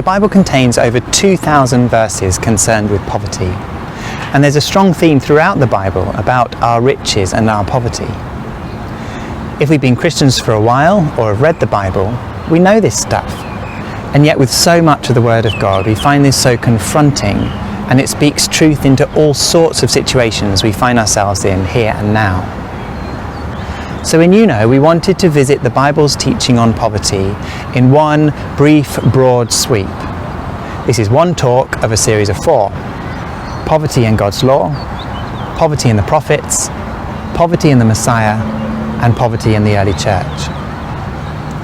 the Bible contains over 2,000 verses concerned with poverty. And there's a strong theme throughout the Bible about our riches and our poverty. If we've been Christians for a while or have read the Bible, we know this stuff. And yet with so much of the Word of God, we find this so confronting, and it speaks truth into all sorts of situations we find ourselves in here and now. So in UNO, we wanted to visit the Bible's teaching on poverty in one brief, broad sweep. This is one talk of a series of 4. Poverty in God's law, poverty in the prophets, poverty in the Messiah, and poverty in the early church.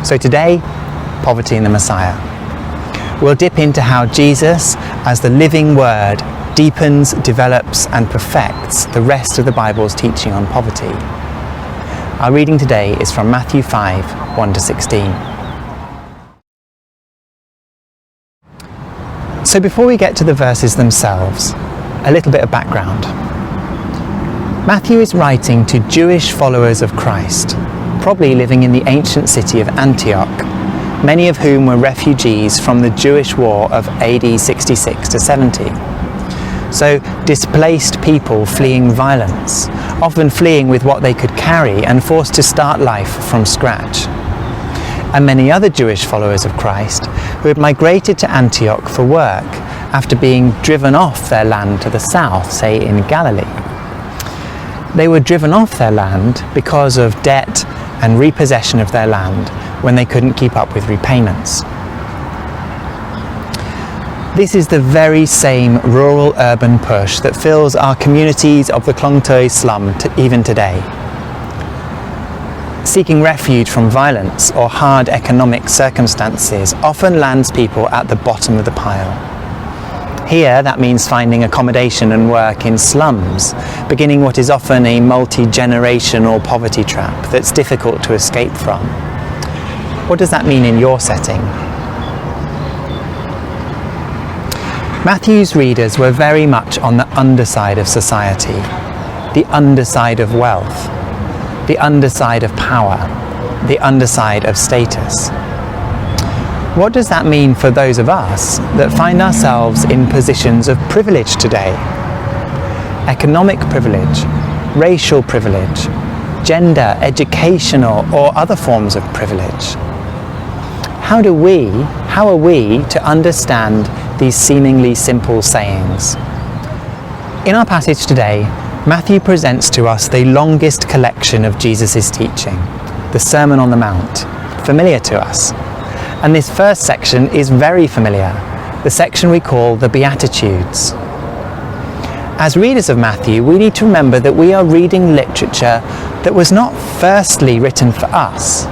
So today, poverty in the Messiah. We'll dip into how Jesus, as the living Word, deepens, develops, and perfects the rest of the Bible's teaching on poverty. Our reading today is from Matthew 5, 1-16. So before we get to the verses themselves, a little bit of background. Matthew is writing to Jewish followers of Christ, probably living in the ancient city of Antioch, many of whom were refugees from the Jewish war of AD 66 to 70. So displaced people fleeing violence, often fleeing with what they could carry and forced to start life from scratch. And many other Jewish followers of Christ who had migrated to Antioch for work after being driven off their land to the south, say in Galilee. They were driven off their land because of debt and repossession of their land when they couldn't keep up with repayments. This is the very same rural-urban push that fills our communities of the Klong Toi slum even today. Seeking refuge from violence or hard economic circumstances often lands people at the bottom of the pile. Here, that means finding accommodation and work in slums, beginning what is often a multi-generational poverty trap that's difficult to escape from. What does that mean in your setting? Matthew's readers were very much on the underside of society, the underside of wealth, the underside of power, the underside of status. What does that mean for those of us that find ourselves in positions of privilege today? Economic privilege, racial privilege, gender, educational, or other forms of privilege. How are we to understand these seemingly simple sayings? In our passage today, Matthew presents to us the longest collection of Jesus' teaching, the Sermon on the Mount, familiar to us. And this first section is very familiar, the section we call the Beatitudes. As readers of Matthew, we need to remember that we are reading literature that was not firstly written for us.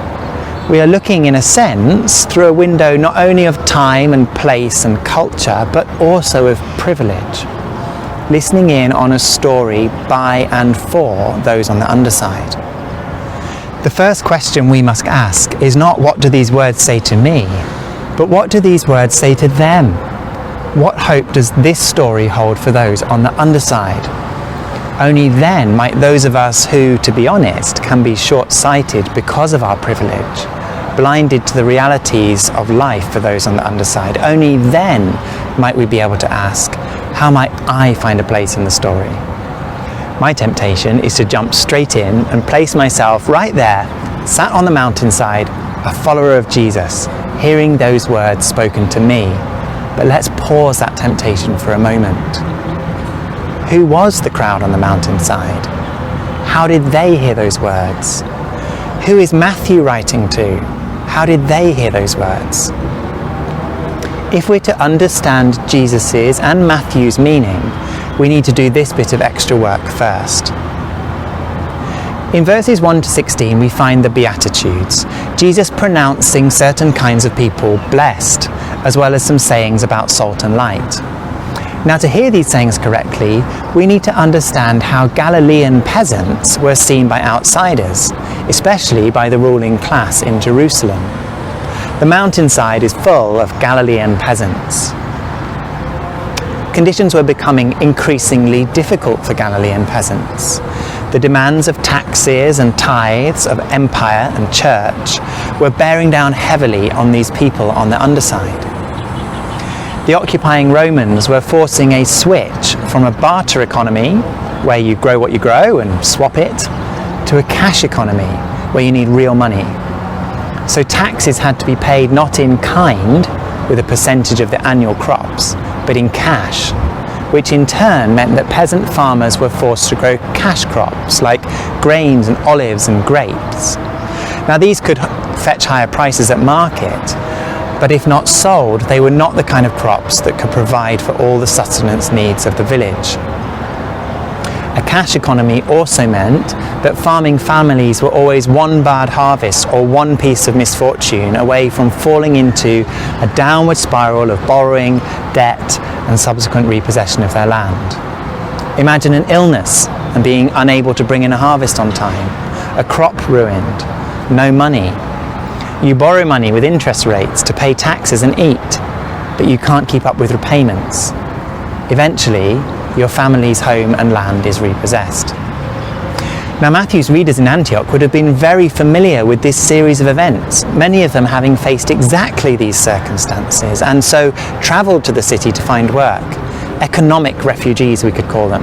We are looking, in a sense, through a window not only of time and place and culture, but also of privilege, listening in on a story by and for those on the underside. The first question we must ask is not what do these words say to me, but what do these words say to them? What hope does this story hold for those on the underside? Only then might those of us who, to be honest, can be short-sighted because of our privilege, blinded to the realities of life for those on the underside, only then might we be able to ask, how might I find a place in the story? My temptation is to jump straight in and place myself right there, sat on the mountainside, a follower of Jesus, hearing those words spoken to me. But let's pause that temptation for a moment. Who was the crowd on the mountainside? How did they hear those words? Who is Matthew writing to? How did they hear those words? If we're to understand Jesus's and Matthew's meaning, we need to do this bit of extra work first. In verses 1-16, we find the Beatitudes, Jesus pronouncing certain kinds of people blessed, as well as some sayings about salt and light. Now, to hear these sayings correctly, we need to understand how Galilean peasants were seen by outsiders, especially by the ruling class in Jerusalem. The mountainside is full of Galilean peasants. Conditions were becoming increasingly difficult for Galilean peasants. The demands of taxes and tithes, of empire and church, were bearing down heavily on these people on the underside. The occupying Romans were forcing a switch from a barter economy, where you grow what you grow and swap it, to a cash economy, where you need real money. So taxes had to be paid not in kind, with a percentage of the annual crops, but in cash, which in turn meant that peasant farmers were forced to grow cash crops like grains and olives and grapes. Now these could fetch higher prices at market, but if not sold, they were not the kind of crops that could provide for all the sustenance needs of the village. A cash economy also meant that farming families were always one bad harvest or one piece of misfortune away from falling into a downward spiral of borrowing, debt, and subsequent repossession of their land. Imagine an illness and being unable to bring in a harvest on time, a crop ruined, no money. You borrow money with interest rates to pay taxes and eat, but you can't keep up with repayments. Eventually, your family's home and land is repossessed. Now Matthew's readers in Antioch would have been very familiar with this series of events, many of them having faced exactly these circumstances and so travelled to the city to find work. Economic refugees, we could call them.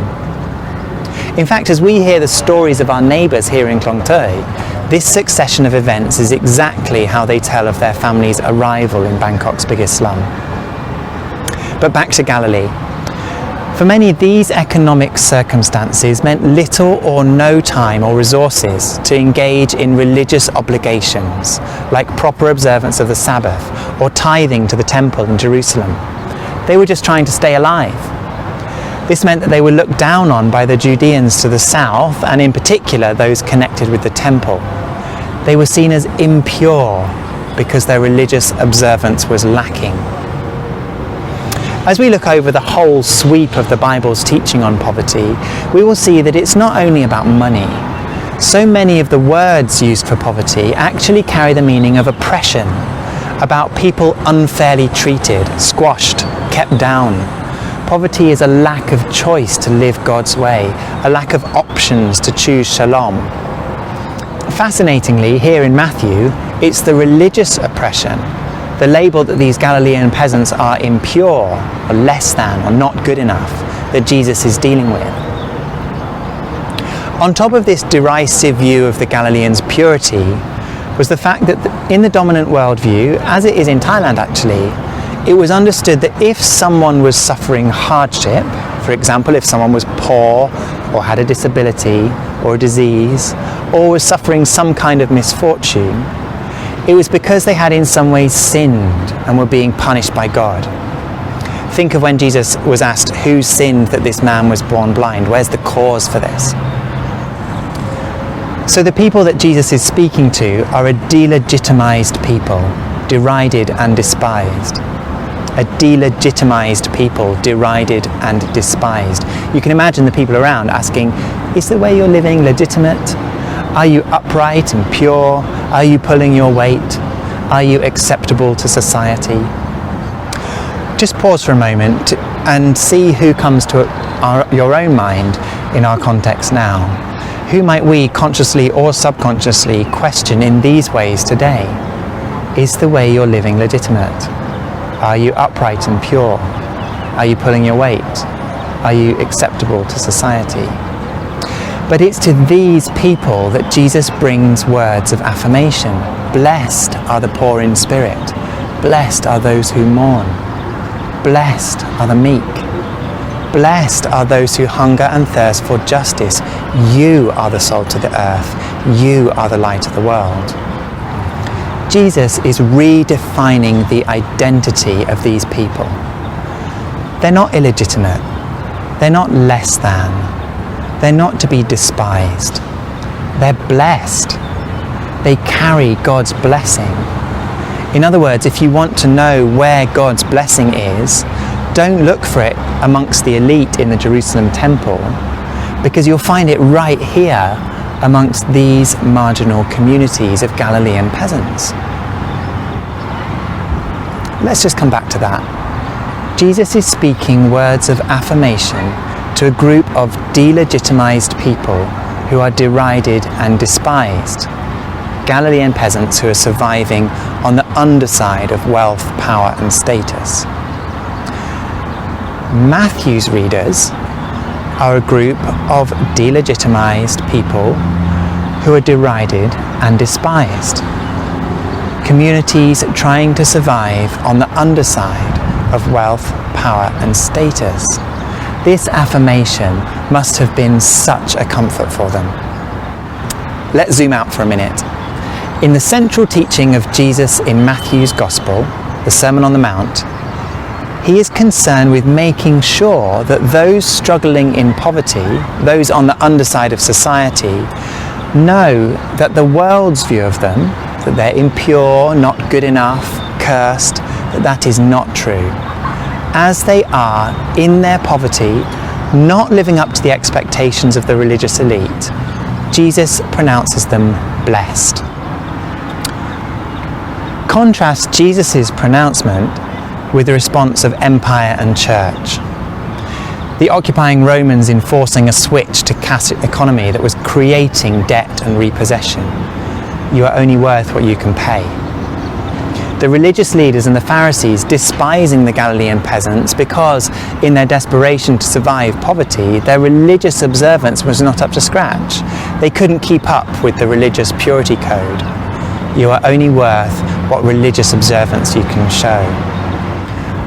In fact, as we hear the stories of our neighbours here in Klong Toi, this succession of events is exactly how they tell of their family's arrival in Bangkok's biggest slum. But back to Galilee. For many, these economic circumstances meant little or no time or resources to engage in religious obligations, like proper observance of the Sabbath or tithing to the temple in Jerusalem. They were just trying to stay alive. This meant that they were looked down on by the Judeans to the south, and in particular those connected with the temple. They were seen as impure because their religious observance was lacking. As we look over the whole sweep of the Bible's teaching on poverty, we will see that it's not only about money. So many of the words used for poverty actually carry the meaning of oppression, about people unfairly treated, squashed, kept down. Poverty is a lack of choice to live God's way, a lack of options to choose shalom. Fascinatingly, here in Matthew, it's the religious oppression, the label that these Galilean peasants are impure, or less than, or not good enough, that Jesus is dealing with. On top of this derisive view of the Galileans' purity was the fact that in the dominant worldview, as it is in Thailand actually, it was understood that if someone was suffering hardship, for example, if someone was poor or had a disability or a disease, or was suffering some kind of misfortune, it was because they had in some ways sinned and were being punished by God. Think of when Jesus was asked, who sinned that this man was born blind? Where's the cause for this? So the people that Jesus is speaking to are a delegitimized people, derided and despised. A delegitimized people, derided and despised. You can imagine the people around asking, is the way you're living legitimate? Are you upright and pure? Are you pulling your weight? Are you acceptable to society? Just pause for a moment and see who comes to your own mind in our context now. Who might we consciously or subconsciously question in these ways today? Is the way you're living legitimate? Are you upright and pure? Are you pulling your weight? Are you acceptable to society? But it's to these people that Jesus brings words of affirmation. Blessed are the poor in spirit. Blessed are those who mourn. Blessed are the meek. Blessed are those who hunger and thirst for justice. You are the salt of the earth. You are the light of the world. Jesus is redefining the identity of these people. They're not illegitimate. They're not less than. They're not to be despised. They're blessed. They carry God's blessing. In other words, if you want to know where God's blessing is, don't look for it amongst the elite in the Jerusalem temple, because you'll find it right here amongst these marginal communities of Galilean peasants. Let's just come back to that. Jesus is speaking words of affirmation to a group of delegitimized people who are derided and despised. Galilean peasants who are surviving on the underside of wealth, power and status. Matthew's readers are a group of delegitimized people who are derided and despised. Communities trying to survive on the underside of wealth, power and status. This affirmation must have been such a comfort for them. Let's zoom out for a minute. In the central teaching of Jesus in Matthew's Gospel, the Sermon on the Mount, he is concerned with making sure that those struggling in poverty, those on the underside of society, know that the world's view of them, that they're impure, not good enough, cursed, that is not true. As they are in their poverty, not living up to the expectations of the religious elite, Jesus pronounces them blessed. Contrast Jesus' pronouncement with the response of empire and church. The occupying Romans enforcing a switch to cash economy that was creating debt and repossession. You are only worth what you can pay. The religious leaders and the Pharisees despising the Galilean peasants because, in their desperation to survive poverty, their religious observance was not up to scratch. They couldn't keep up with the religious purity code. You are only worth what religious observance you can show.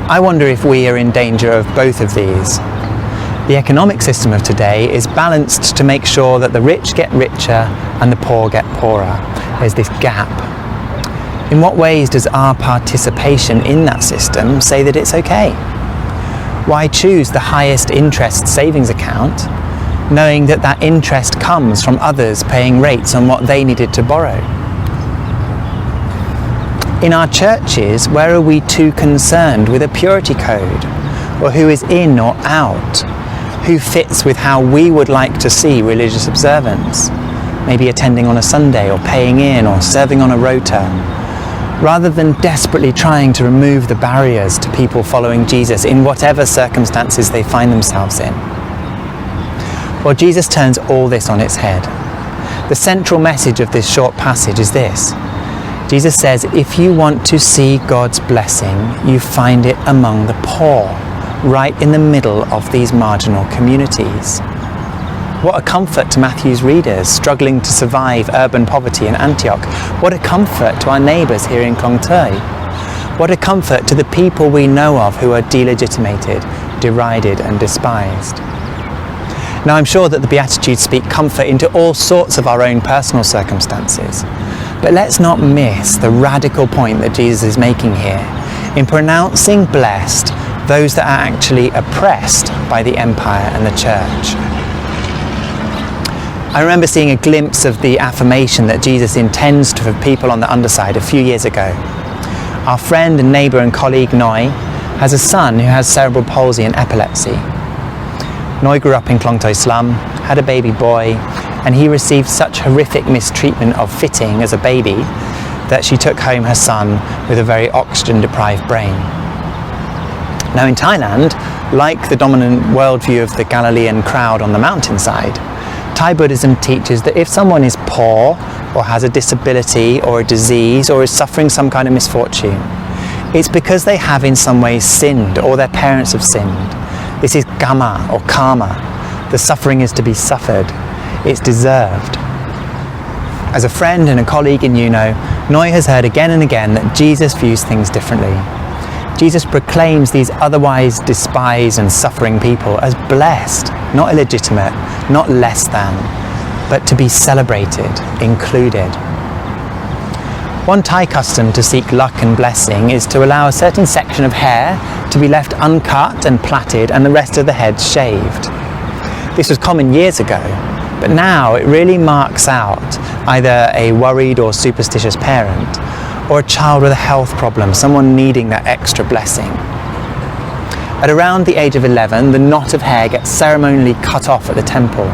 I wonder if we are in danger of both of these. The economic system of today is balanced to make sure that the rich get richer and the poor get poorer. There's this gap. In what ways does our participation in that system say that it's okay? Why choose the highest interest savings account, knowing that that interest comes from others paying rates on what they needed to borrow? In our churches, where are we too concerned with a purity code? Or who is in or out? Who fits with how we would like to see religious observance? Maybe attending on a Sunday, or paying in, or serving on a rota. Rather than desperately trying to remove the barriers to people following Jesus in whatever circumstances they find themselves in. Well, Jesus turns all this on its head. The central message of this short passage is this. Jesus says, if you want to see God's blessing, you find it among the poor, right in the middle of these marginal communities. What a comfort to Matthew's readers struggling to survive urban poverty in Antioch. What a comfort to our neighbours here in Klong Toi. What a comfort to the people we know of who are delegitimated, derided and despised. Now I'm sure that the Beatitudes speak comfort into all sorts of our own personal circumstances. But let's not miss the radical point that Jesus is making here in pronouncing blessed those that are actually oppressed by the empire and the church. I remember seeing a glimpse of the affirmation that Jesus intends for people on the underside a few years ago. Our friend and neighbour and colleague Noi has a son who has cerebral palsy and epilepsy. Noi grew up in Klong Toi slum, had a baby boy, and he received such horrific mistreatment of fitting as a baby that she took home her son with a very oxygen-deprived brain. Now in Thailand, like the dominant worldview of the Galilean crowd on the mountainside, Thai Buddhism teaches that if someone is poor or has a disability or a disease or is suffering some kind of misfortune, it's because they have in some ways sinned or their parents have sinned. This is kamma or karma. The suffering is to be suffered. It's deserved. As a friend and a colleague in Yuno, Noi has heard again and again that Jesus views things differently. Jesus proclaims these otherwise despised and suffering people as blessed, not illegitimate, not less than, but to be celebrated, included. One Thai custom to seek luck and blessing is to allow a certain section of hair to be left uncut and plaited and the rest of the head shaved. This was common years ago, but now it really marks out either a worried or superstitious parent or a child with a health problem, someone needing that extra blessing. At around the age of 11, the knot of hair gets ceremonially cut off at the temple.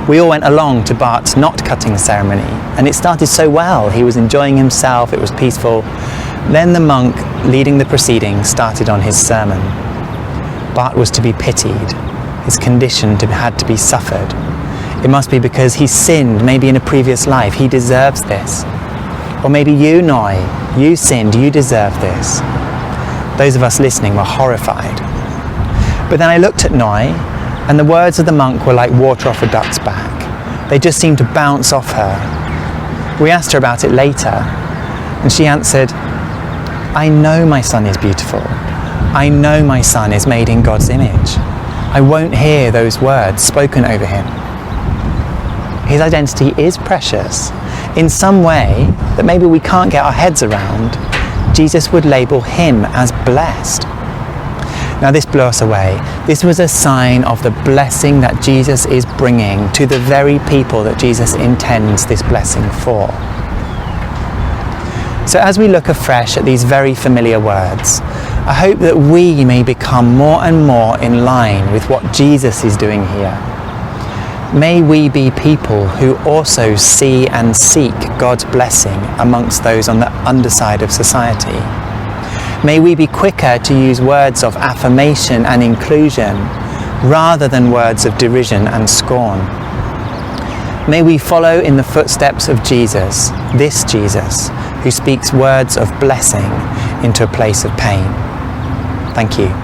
We all went along to Bart's knot cutting ceremony, and it started so well. He was enjoying himself, it was peaceful. Then the monk leading the proceedings started on his sermon. Bart was to be pitied. His condition had to be suffered. It must be because he sinned, maybe in a previous life. He deserves this. Or maybe you, Noi, you sinned, you deserve this. Those of us listening were horrified. But then I looked at Noi, and the words of the monk were like water off a duck's back. They just seemed to bounce off her. We asked her about it later, and she answered, I know my son is beautiful. I know my son is made in God's image. I won't hear those words spoken over him. His identity is precious. In some way that maybe we can't get our heads around, Jesus would label him as blessed. Now this blew us away. This was a sign of the blessing that Jesus is bringing to the very people that Jesus intends this blessing for. So as we look afresh at these very familiar words, I hope that we may become more and more in line with what Jesus is doing here. May we be people who also see and seek God's blessing amongst those on the underside of society. May we be quicker to use words of affirmation and inclusion rather than words of derision and scorn. May we follow in the footsteps of Jesus, this Jesus, who speaks words of blessing into a place of pain. Thank you.